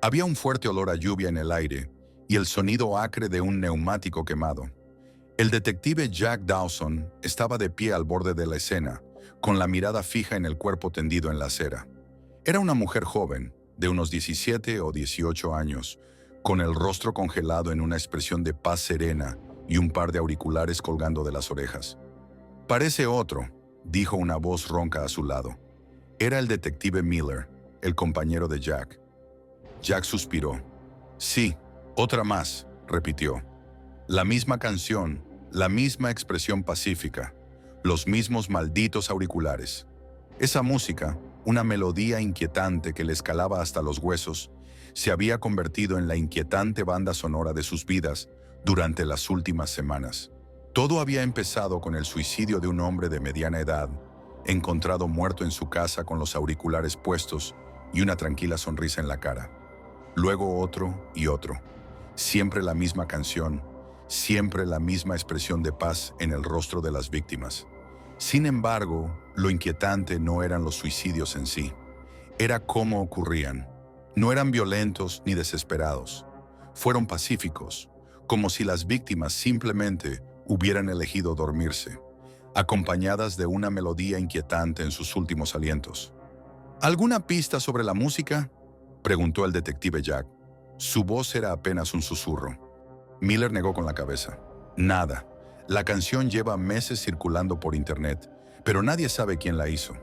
Había un fuerte olor a lluvia en el aire y el sonido acre de un neumático quemado. El detective Jack Dawson estaba de pie al borde de la escena, con la mirada fija en el cuerpo tendido en la acera. Era una mujer joven, de unos 17 o 18 años, con el rostro congelado en una expresión de paz serena y un par de auriculares colgando de las orejas. «Parece otro», dijo una voz ronca a su lado. Era el detective Miller, el compañero de Jack. Jack suspiró. «Sí, otra más», repitió. La misma canción, la misma expresión pacífica, los mismos malditos auriculares. Esa música, una melodía inquietante que le escalaba hasta los huesos, se había convertido en la inquietante banda sonora de sus vidas durante las últimas semanas. Todo había empezado con el suicidio de un hombre de mediana edad, encontrado muerto en su casa con los auriculares puestos y una tranquila sonrisa en la cara. Luego otro y otro. Siempre la misma canción, siempre la misma expresión de paz en el rostro de las víctimas. Sin embargo, lo inquietante no eran los suicidios en sí, era cómo ocurrían. No eran violentos ni desesperados. Fueron pacíficos, como si las víctimas simplemente hubieran elegido dormirse, acompañadas de una melodía inquietante en sus últimos alientos. ¿Alguna pista sobre la música?, preguntó el detective Jack. Su voz era apenas un susurro. Miller negó con la cabeza. Nada. La canción lleva meses circulando por internet, pero nadie sabe quién la hizo.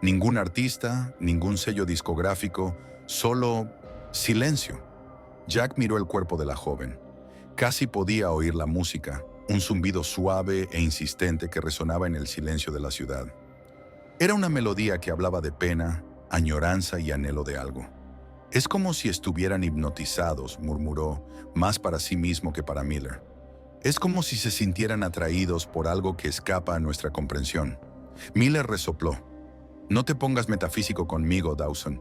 Ningún artista, ningún sello discográfico, solo silencio. Jack miró el cuerpo de la joven. Casi podía oír la música, un zumbido suave e insistente que resonaba en el silencio de la ciudad. Era una melodía que hablaba de pena, añoranza y anhelo de algo. «Es como si estuvieran hipnotizados», murmuró, más para sí mismo que para Miller. «Es como si se sintieran atraídos por algo que escapa a nuestra comprensión». Miller resopló. «No te pongas metafísico conmigo, Dawson.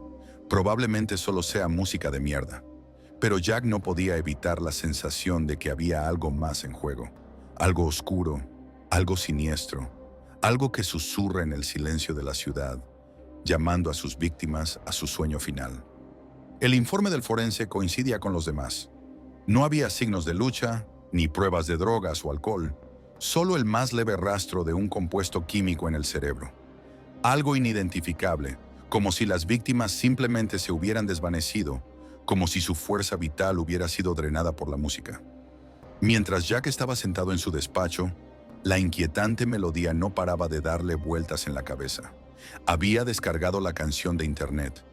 Probablemente solo sea música de mierda». Pero Jack no podía evitar la sensación de que había algo más en juego. Algo oscuro, algo siniestro, algo que susurra en el silencio de la ciudad, llamando a sus víctimas a su sueño final. El informe del forense coincidía con los demás. No había signos de lucha, ni pruebas de drogas o alcohol, solo el más leve rastro de un compuesto químico en el cerebro. Algo inidentificable, como si las víctimas simplemente se hubieran desvanecido, como si su fuerza vital hubiera sido drenada por la música. Mientras Jack estaba sentado en su despacho, la inquietante melodía no paraba de darle vueltas en la cabeza. Había descargado la canción de internet.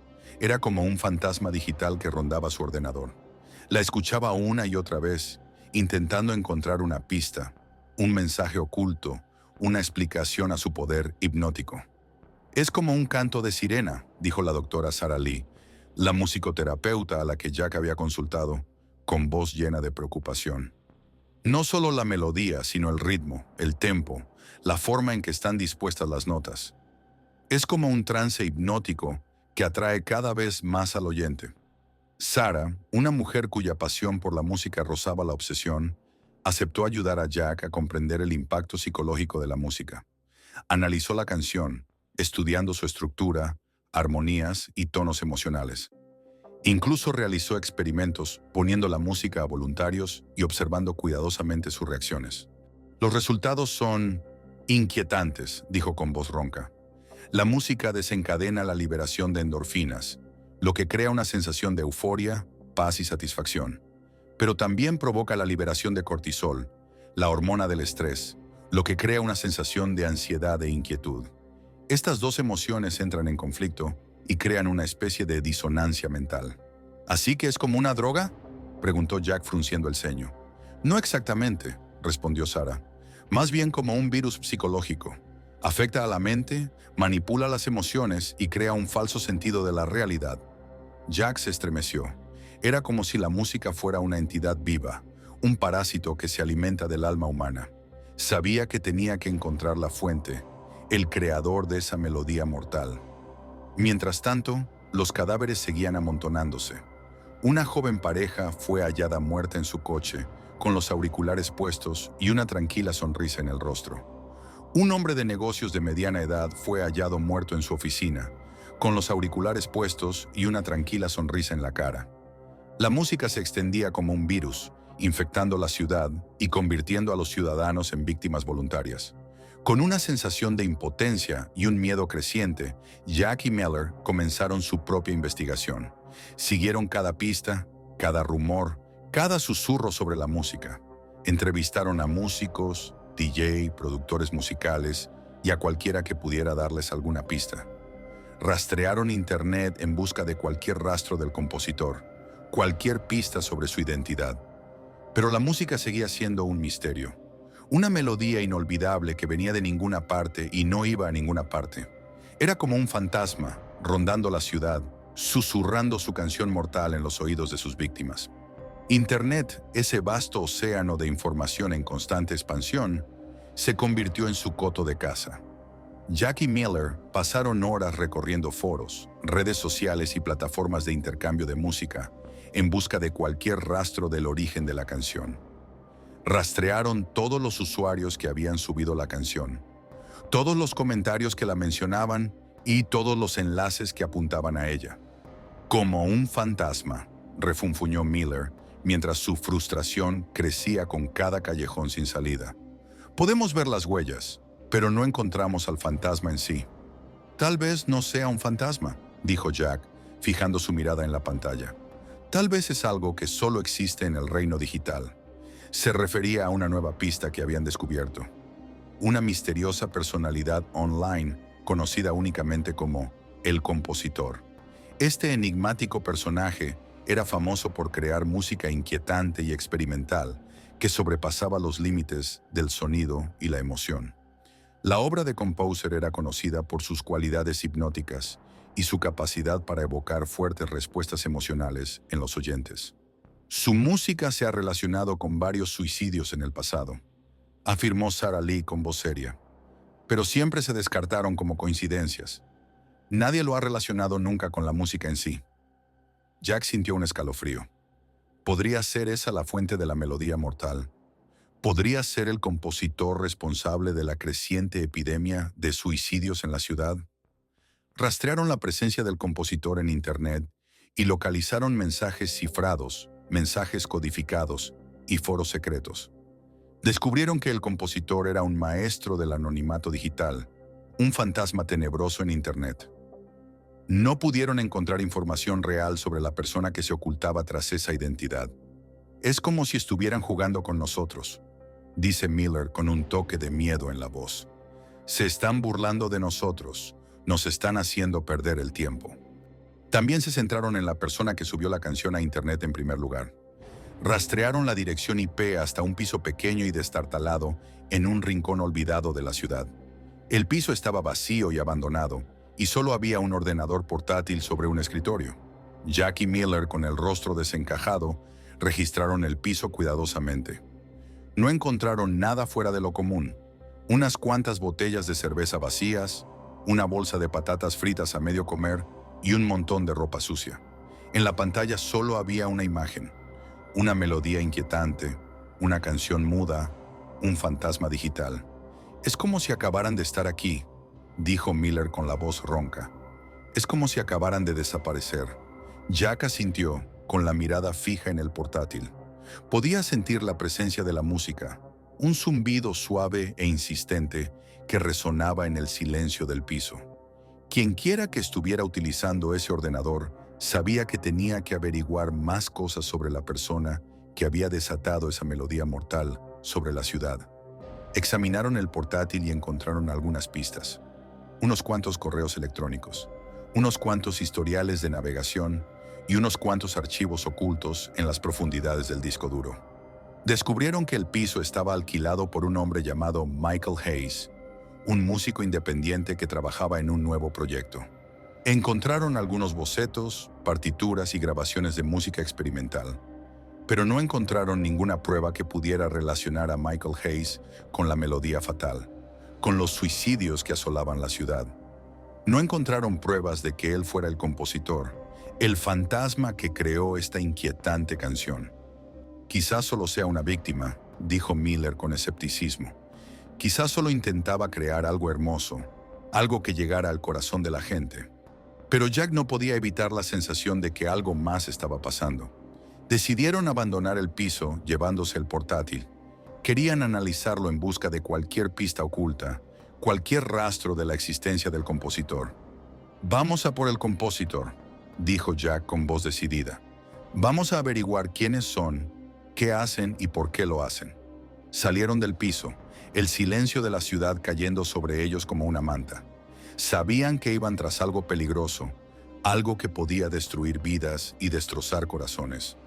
Era como un fantasma digital que rondaba su ordenador. La escuchaba una y otra vez, intentando encontrar una pista, un mensaje oculto, una explicación a su poder hipnótico. «Es como un canto de sirena», dijo la doctora Sarah Lee, la musicoterapeuta a la que Jack había consultado, con voz llena de preocupación. «No solo la melodía, sino el ritmo, el tempo, la forma en que están dispuestas las notas. Es como un trance hipnótico que atrae cada vez más al oyente». Sarah, una mujer cuya pasión por la música rozaba la obsesión, aceptó ayudar a Jack a comprender el impacto psicológico de la música. Analizó la canción, estudiando su estructura, armonías y tonos emocionales. Incluso realizó experimentos, poniendo la música a voluntarios y observando cuidadosamente sus reacciones. «Los resultados son inquietantes», dijo con voz ronca. «La música desencadena la liberación de endorfinas, lo que crea una sensación de euforia, paz y satisfacción. Pero también provoca la liberación de cortisol, la hormona del estrés, lo que crea una sensación de ansiedad e inquietud. Estas dos emociones entran en conflicto y crean una especie de disonancia mental». «¿Así que es como una droga?», preguntó Jack frunciendo el ceño. «No exactamente», respondió Sarah. «Más bien como un virus psicológico. Afecta a la mente, manipula las emociones y crea un falso sentido de la realidad». Jack se estremeció. Era como si la música fuera una entidad viva, un parásito que se alimenta del alma humana. Sabía que tenía que encontrar la fuente, el creador de esa melodía mortal. Mientras tanto, los cadáveres seguían amontonándose. Una joven pareja fue hallada muerta en su coche, con los auriculares puestos y una tranquila sonrisa en el rostro. Un hombre de negocios de mediana edad fue hallado muerto en su oficina, con los auriculares puestos y una tranquila sonrisa en la cara. La música se extendía como un virus, infectando la ciudad y convirtiendo a los ciudadanos en víctimas voluntarias. Con una sensación de impotencia y un miedo creciente, Jack y Miller comenzaron su propia investigación. Siguieron cada pista, cada rumor, cada susurro sobre la música. Entrevistaron a músicos, DJ, productores musicales y a cualquiera que pudiera darles alguna pista. Rastrearon Internet en busca de cualquier rastro del compositor, cualquier pista sobre su identidad. Pero la música seguía siendo un misterio. Una melodía inolvidable que venía de ninguna parte y no iba a ninguna parte. Era como un fantasma, rondando la ciudad, susurrando su canción mortal en los oídos de sus víctimas. Internet, ese vasto océano de información en constante expansión, se convirtió en su coto de caza. Jack y Miller pasaron horas recorriendo foros, redes sociales y plataformas de intercambio de música en busca de cualquier rastro del origen de la canción. Rastrearon todos los usuarios que habían subido la canción, todos los comentarios que la mencionaban y todos los enlaces que apuntaban a ella. Como un fantasma, refunfuñó Miller, mientras su frustración crecía con cada callejón sin salida. Podemos ver las huellas, pero no encontramos al fantasma en sí. Tal vez no sea un fantasma, dijo Jack, fijando su mirada en la pantalla. Tal vez es algo que solo existe en el reino digital. Se refería a una nueva pista que habían descubierto. Una misteriosa personalidad online conocida únicamente como el compositor. Este enigmático personaje era famoso por crear música inquietante y experimental que sobrepasaba los límites del sonido y la emoción. La obra de Composer era conocida por sus cualidades hipnóticas y su capacidad para evocar fuertes respuestas emocionales en los oyentes. Su música se ha relacionado con varios suicidios en el pasado, afirmó Sarah Lee con voz seria, pero siempre se descartaron como coincidencias. Nadie lo ha relacionado nunca con la música en sí. Jack sintió un escalofrío. ¿Podría ser esa la fuente de la melodía mortal? ¿Podría ser el compositor responsable de la creciente epidemia de suicidios en la ciudad? Rastrearon la presencia del compositor en Internet y localizaron mensajes cifrados, mensajes codificados y foros secretos. Descubrieron que el compositor era un maestro del anonimato digital, un fantasma tenebroso en Internet. No pudieron encontrar información real sobre la persona que se ocultaba tras esa identidad. Es como si estuvieran jugando con nosotros, dice Miller con un toque de miedo en la voz. Se están burlando de nosotros, nos están haciendo perder el tiempo. También se centraron en la persona que subió la canción a Internet en primer lugar. Rastrearon la dirección IP hasta un piso pequeño y destartalado en un rincón olvidado de la ciudad. El piso estaba vacío y abandonado, y solo había un ordenador portátil sobre un escritorio. Jack y Miller, con el rostro desencajado, registraron el piso cuidadosamente. No encontraron nada fuera de lo común. Unas cuantas botellas de cerveza vacías, una bolsa de patatas fritas a medio comer y un montón de ropa sucia. En la pantalla solo había una imagen, una melodía inquietante, una canción muda, un fantasma digital. Es como si acabaran de estar aquí, dijo Miller con la voz ronca. Es como si acabaran de desaparecer. Jack asintió, con la mirada fija en el portátil. Podía sentir la presencia de la música, un zumbido suave e insistente que resonaba en el silencio del piso. Quienquiera que estuviera utilizando ese ordenador sabía que tenía que averiguar más cosas sobre la persona que había desatado esa melodía mortal sobre la ciudad. Examinaron el portátil y encontraron algunas pistas. Unos cuantos correos electrónicos, unos cuantos historiales de navegación y unos cuantos archivos ocultos en las profundidades del disco duro. Descubrieron que el piso estaba alquilado por un hombre llamado Michael Hayes, un músico independiente que trabajaba en un nuevo proyecto. Encontraron algunos bocetos, partituras y grabaciones de música experimental, pero no encontraron ninguna prueba que pudiera relacionar a Michael Hayes con la melodía fatal, con los suicidios que asolaban la ciudad. No encontraron pruebas de que él fuera el compositor, el fantasma que creó esta inquietante canción. Quizás solo sea una víctima, dijo Miller con escepticismo. Quizás solo intentaba crear algo hermoso, algo que llegara al corazón de la gente. Pero Jack no podía evitar la sensación de que algo más estaba pasando. Decidieron abandonar el piso llevándose el portátil. Querían analizarlo en busca de cualquier pista oculta, cualquier rastro de la existencia del compositor. «Vamos a por el compositor», dijo Jack con voz decidida. «Vamos a averiguar quiénes son, qué hacen y por qué lo hacen». Salieron del piso, el silencio de la ciudad cayendo sobre ellos como una manta. Sabían que iban tras algo peligroso, algo que podía destruir vidas y destrozar corazones.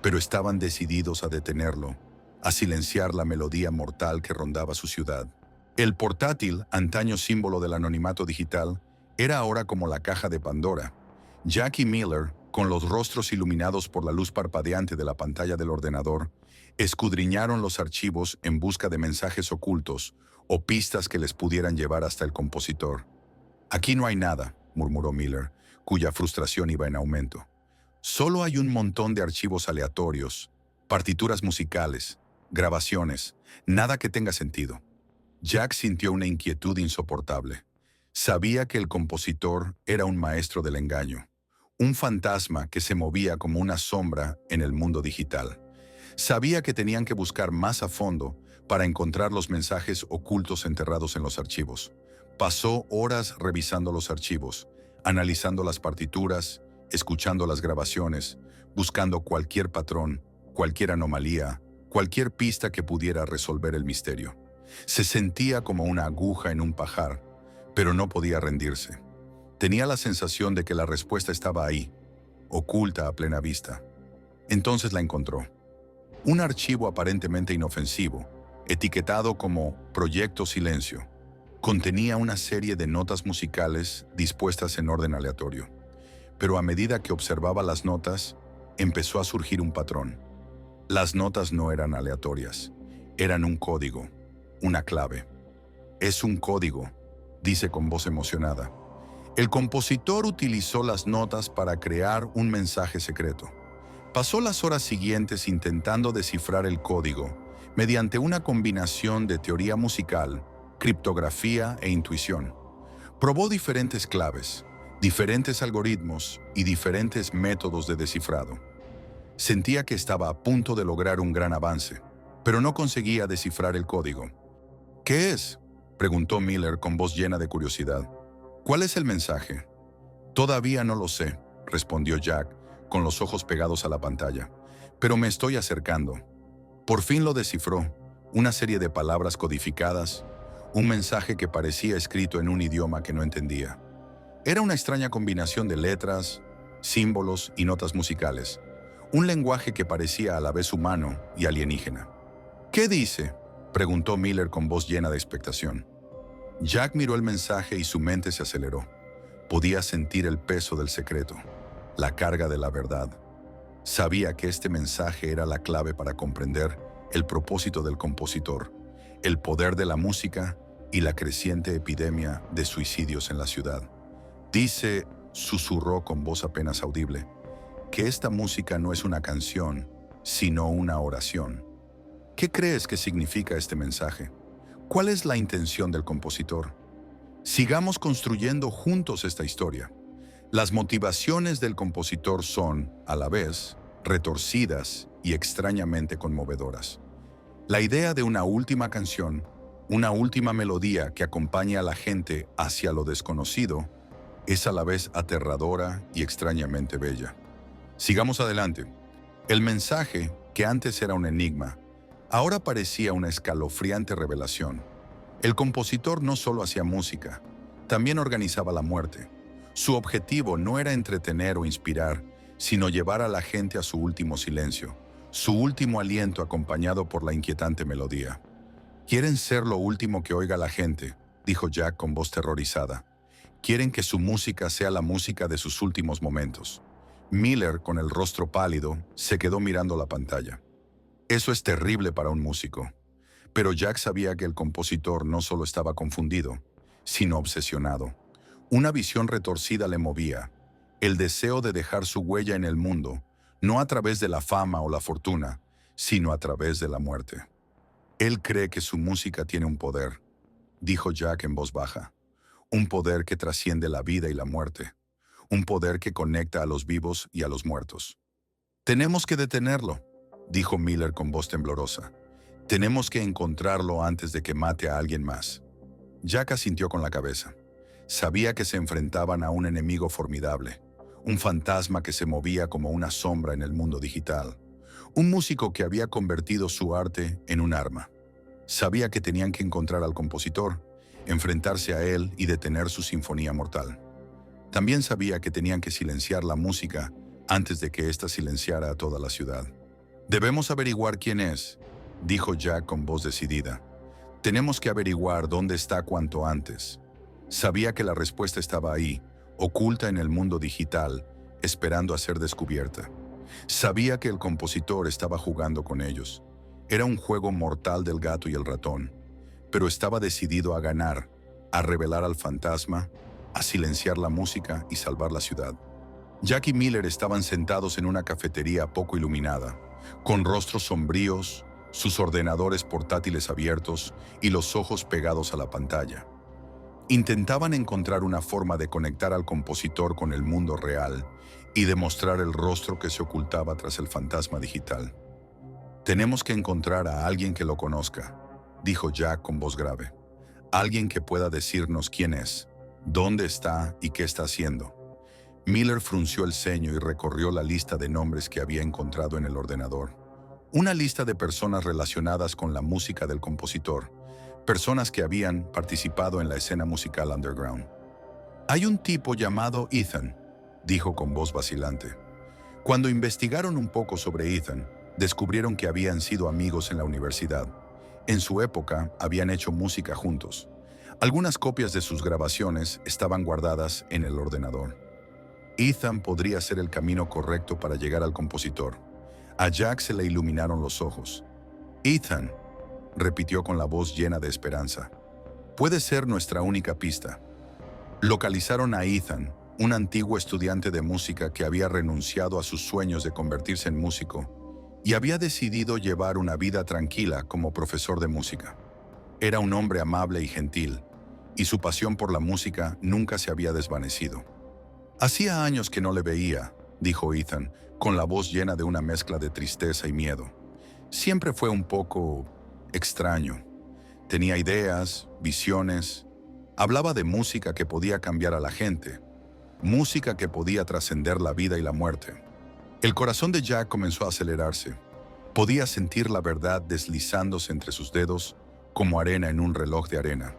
Pero estaban decididos a detenerlo, a silenciar la melodía mortal que rondaba su ciudad. El portátil, antaño símbolo del anonimato digital, era ahora como la caja de Pandora. Jack y Miller, con los rostros iluminados por la luz parpadeante de la pantalla del ordenador, escudriñaron los archivos en busca de mensajes ocultos o pistas que les pudieran llevar hasta el compositor. «Aquí no hay nada», murmuró Miller, cuya frustración iba en aumento. «Solo hay un montón de archivos aleatorios, partituras musicales, grabaciones, nada que tenga sentido». Jack sintió una inquietud insoportable. Sabía que el compositor era un maestro del engaño, un fantasma que se movía como una sombra en el mundo digital. Sabía que tenían que buscar más a fondo para encontrar los mensajes ocultos enterrados en los archivos. Pasó horas revisando los archivos, analizando las partituras, escuchando las grabaciones, buscando cualquier patrón, cualquier anomalía, cualquier pista que pudiera resolver el misterio. Se sentía como una aguja en un pajar, pero no podía rendirse. Tenía la sensación de que la respuesta estaba ahí, oculta a plena vista. Entonces la encontró. Un archivo aparentemente inofensivo, etiquetado como Proyecto Silencio, contenía una serie de notas musicales dispuestas en orden aleatorio. Pero a medida que observaba las notas, empezó a surgir un patrón. Las notas no eran aleatorias, eran un código, una clave. «Es un código», dice con voz emocionada. El compositor utilizó las notas para crear un mensaje secreto. Pasó las horas siguientes intentando descifrar el código mediante una combinación de teoría musical, criptografía e intuición. Probó diferentes claves, diferentes algoritmos y diferentes métodos de descifrado. Sentía que estaba a punto de lograr un gran avance, pero no conseguía descifrar el código. «¿Qué es?», preguntó Miller con voz llena de curiosidad. «¿Cuál es el mensaje?». «Todavía no lo sé», respondió Jack, con los ojos pegados a la pantalla. «Pero me estoy acercando». Por fin lo descifró, una serie de palabras codificadas, un mensaje que parecía escrito en un idioma que no entendía. Era una extraña combinación de letras, símbolos y notas musicales, un lenguaje que parecía a la vez humano y alienígena. «¿Qué dice?», preguntó Miller con voz llena de expectación. Jack miró el mensaje y su mente se aceleró. Podía sentir el peso del secreto, la carga de la verdad. Sabía que este mensaje era la clave para comprender el propósito del compositor, el poder de la música y la creciente epidemia de suicidios en la ciudad. «Dice», susurró con voz apenas audible, «que esta música no es una canción, sino una oración». «¿Qué crees que significa este mensaje? ¿Cuál es la intención del compositor? Sigamos construyendo juntos esta historia». Las motivaciones del compositor son, a la vez, retorcidas y extrañamente conmovedoras. La idea de una última canción, una última melodía que acompañe a la gente hacia lo desconocido, es a la vez aterradora y extrañamente bella. Sigamos adelante. El mensaje, que antes era un enigma, ahora parecía una escalofriante revelación. El compositor no solo hacía música, también organizaba la muerte. Su objetivo no era entretener o inspirar, sino llevar a la gente a su último silencio, su último aliento acompañado por la inquietante melodía. «Quieren ser lo último que oiga la gente», dijo Jack con voz terrorizada. «Quieren que su música sea la música de sus últimos momentos». Miller, con el rostro pálido, se quedó mirando la pantalla. Eso es terrible para un músico. Pero Jack sabía que el compositor no solo estaba confundido, sino obsesionado. Una visión retorcida le movía, el deseo de dejar su huella en el mundo, no a través de la fama o la fortuna, sino a través de la muerte. «Él cree que su música tiene un poder», dijo Jack en voz baja. «Un poder que trasciende la vida y la muerte. Un poder que conecta a los vivos y a los muertos». Tenemos que detenerlo, dijo Miller con voz temblorosa. Tenemos que encontrarlo antes de que mate a alguien más. Jack asintió con la cabeza. Sabía que se enfrentaban a un enemigo formidable, un fantasma que se movía como una sombra en el mundo digital, un músico que había convertido su arte en un arma. Sabía que tenían que encontrar al compositor, enfrentarse a él y detener su sinfonía mortal. También sabía que tenían que silenciar la música antes de que ésta silenciara a toda la ciudad. «Debemos averiguar quién es», dijo Jack con voz decidida. «Tenemos que averiguar dónde está cuanto antes». Sabía que la respuesta estaba ahí, oculta en el mundo digital, esperando a ser descubierta. Sabía que el compositor estaba jugando con ellos. Era un juego mortal del gato y el ratón, pero estaba decidido a ganar, a revelar al fantasma, a silenciar la música y salvar la ciudad. Jack y Miller estaban sentados en una cafetería poco iluminada, con rostros sombríos, sus ordenadores portátiles abiertos y los ojos pegados a la pantalla. Intentaban encontrar una forma de conectar al compositor con el mundo real y demostrar el rostro que se ocultaba tras el fantasma digital. «Tenemos que encontrar a alguien que lo conozca», dijo Jack con voz grave. «Alguien que pueda decirnos quién es, dónde está y qué está haciendo». Miller frunció el ceño y recorrió la lista de nombres que había encontrado en el ordenador. Una lista de personas relacionadas con la música del compositor, personas que habían participado en la escena musical underground. «Hay un tipo llamado Ethan», dijo con voz vacilante. Cuando investigaron un poco sobre Ethan, descubrieron que habían sido amigos en la universidad. En su época, habían hecho música juntos. Algunas copias de sus grabaciones estaban guardadas en el ordenador. Ethan podría ser el camino correcto para llegar al compositor. A Jack se le iluminaron los ojos. «Ethan», repitió con la voz llena de esperanza. «Puede ser nuestra única pista». Localizaron a Ethan, un antiguo estudiante de música que había renunciado a sus sueños de convertirse en músico y había decidido llevar una vida tranquila como profesor de música. Era un hombre amable y gentil, y su pasión por la música nunca se había desvanecido. «Hacía años que no le veía», dijo Ethan, con la voz llena de una mezcla de tristeza y miedo. «Siempre fue un poco extraño. Tenía ideas, visiones. Hablaba de música que podía cambiar a la gente, música que podía trascender la vida y la muerte». El corazón de Jack comenzó a acelerarse. Podía sentir la verdad deslizándose entre sus dedos como arena en un reloj de arena.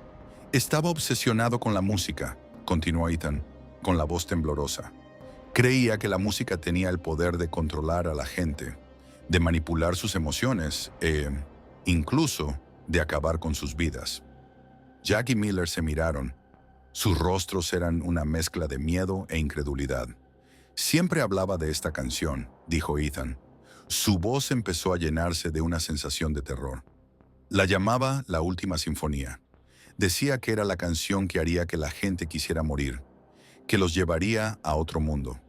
«Estaba obsesionado con la música», continuó Ethan, con la voz temblorosa. «Creía que la música tenía el poder de controlar a la gente, de manipular sus emociones incluso de acabar con sus vidas». Jack y Miller se miraron. Sus rostros eran una mezcla de miedo e incredulidad. «Siempre hablaba de esta canción», dijo Ethan. Su voz empezó a llenarse de una sensación de terror. La llamaba la Última Sinfonía. Decía que era la canción que haría que la gente quisiera morir, que los llevaría a otro mundo.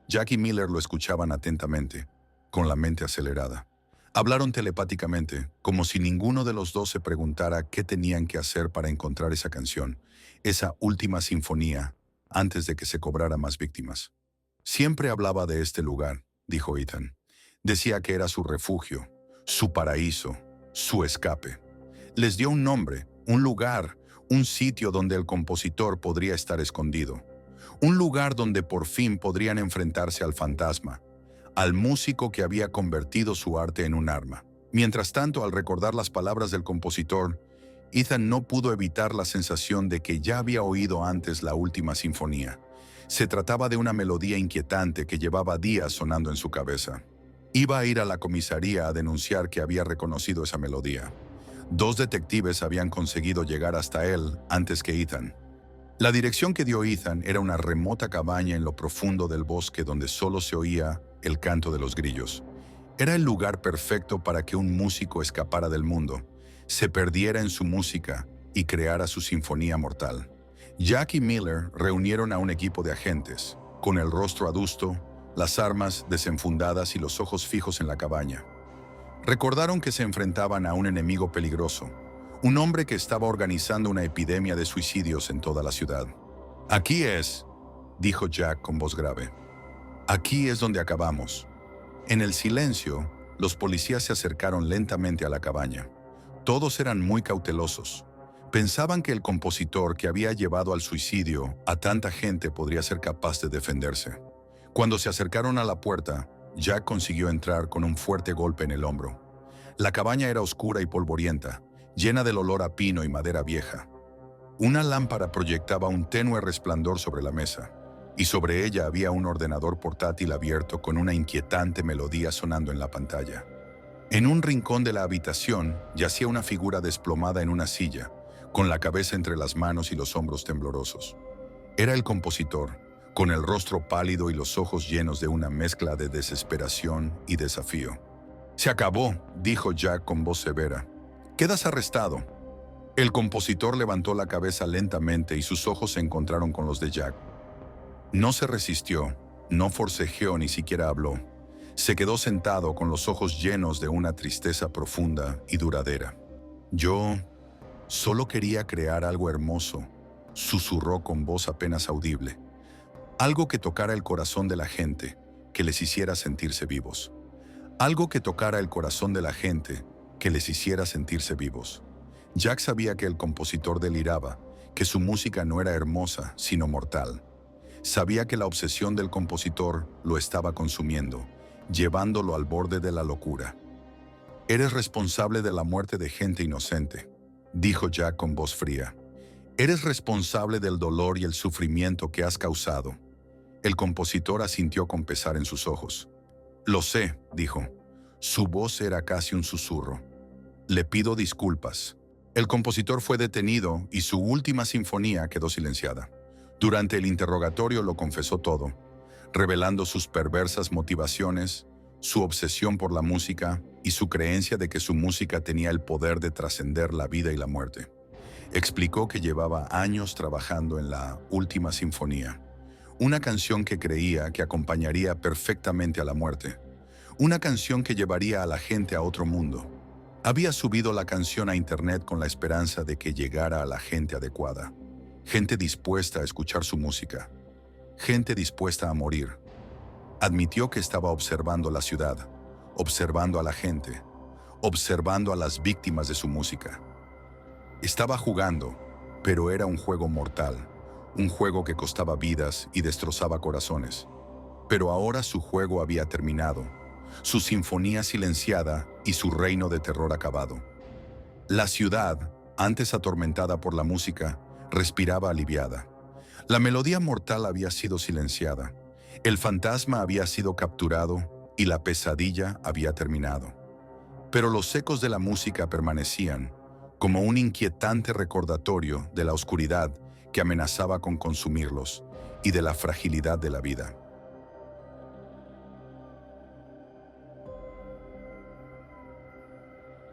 Jack y Miller lo escuchaban atentamente, con la mente acelerada. Hablaron telepáticamente, como si ninguno de los dos se preguntara qué tenían que hacer para encontrar esa canción, esa última sinfonía, antes de que se cobrara más víctimas. «Siempre hablaba de este lugar», dijo Ethan. «Decía que era su refugio, su paraíso, su escape. Les dio un nombre, un lugar, un sitio donde el compositor podría estar escondido. Un lugar donde por fin podrían enfrentarse al fantasma, al músico que había convertido su arte en un arma». Mientras tanto, al recordar las palabras del compositor, Ethan no pudo evitar la sensación de que ya había oído antes la Última Sinfonía. Se trataba de una melodía inquietante que llevaba días sonando en su cabeza. Iba a ir a la comisaría a denunciar que había reconocido esa melodía. 2 detectives habían conseguido llegar hasta él antes que Ethan. La dirección que dio Ethan era una remota cabaña en lo profundo del bosque donde solo se oía el canto de los grillos. Era el lugar perfecto para que un músico escapara del mundo, se perdiera en su música y creara su sinfonía mortal. Jack y Miller reunieron a un equipo de agentes, con el rostro adusto, las armas desenfundadas y los ojos fijos en la cabaña. Recordaron que se enfrentaban a un enemigo peligroso, un hombre que estaba organizando una epidemia de suicidios en toda la ciudad. «Aquí es», dijo Jack con voz grave. «Aquí es donde acabamos. En el silencio, los policías se acercaron lentamente a la cabaña. Todos eran muy cautelosos. Pensaban que el compositor que había llevado al suicidio a tanta gente podría ser capaz de defenderse. Cuando se acercaron a la puerta, Jack consiguió entrar con un fuerte golpe en el hombro. La cabaña era oscura y polvorienta, llena del olor a pino y madera vieja. Una lámpara proyectaba un tenue resplandor sobre la mesa, y sobre ella había un ordenador portátil abierto con una inquietante melodía sonando en la pantalla. En un rincón de la habitación yacía una figura desplomada en una silla, con la cabeza entre las manos y los hombros temblorosos. Era el compositor, con el rostro pálido y los ojos llenos de una mezcla de desesperación y desafío. «Se acabó», dijo Jack con voz severa. «Quedas arrestado». El compositor levantó la cabeza lentamente y sus ojos se encontraron con los de Jack. No se resistió, no forcejeó ni siquiera habló. Se quedó sentado con los ojos llenos de una tristeza profunda y duradera. «Yo solo quería crear algo hermoso», susurró con voz apenas audible. «Algo que tocara el corazón de la gente, que les hiciera sentirse vivos. Algo que tocara el corazón de la gente, que les hiciera sentirse vivos». Jack sabía que el compositor deliraba, que su música no era hermosa, sino mortal. Sabía que la obsesión del compositor lo estaba consumiendo, llevándolo al borde de la locura. «Eres responsable de la muerte de gente inocente», dijo Jack con voz fría. «Eres responsable del dolor y el sufrimiento que has causado». El compositor asintió con pesar en sus ojos. «Lo sé», dijo. Su voz era casi un susurro. «Le pido disculpas». El compositor fue detenido y su última sinfonía quedó silenciada. Durante el interrogatorio lo confesó todo, revelando sus perversas motivaciones, su obsesión por la música y su creencia de que su música tenía el poder de trascender la vida y la muerte. Explicó que llevaba años trabajando en la última sinfonía, una canción que creía que acompañaría perfectamente a la muerte, una canción que llevaría a la gente a otro mundo. Había subido la canción a internet con la esperanza de que llegara a la gente adecuada, gente dispuesta a escuchar su música, gente dispuesta a morir. Admitió que estaba observando la ciudad, observando a la gente, observando a las víctimas de su música. Estaba jugando, pero era un juego mortal, un juego que costaba vidas y destrozaba corazones. Pero ahora su juego había terminado, su sinfonía silenciada y su reino de terror acabado. La ciudad, antes atormentada por la música, respiraba aliviada. La melodía mortal había sido silenciada, el fantasma había sido capturado y la pesadilla había terminado. Pero los ecos de la música permanecían, como un inquietante recordatorio de la oscuridad que amenazaba con consumirlos y de la fragilidad de la vida.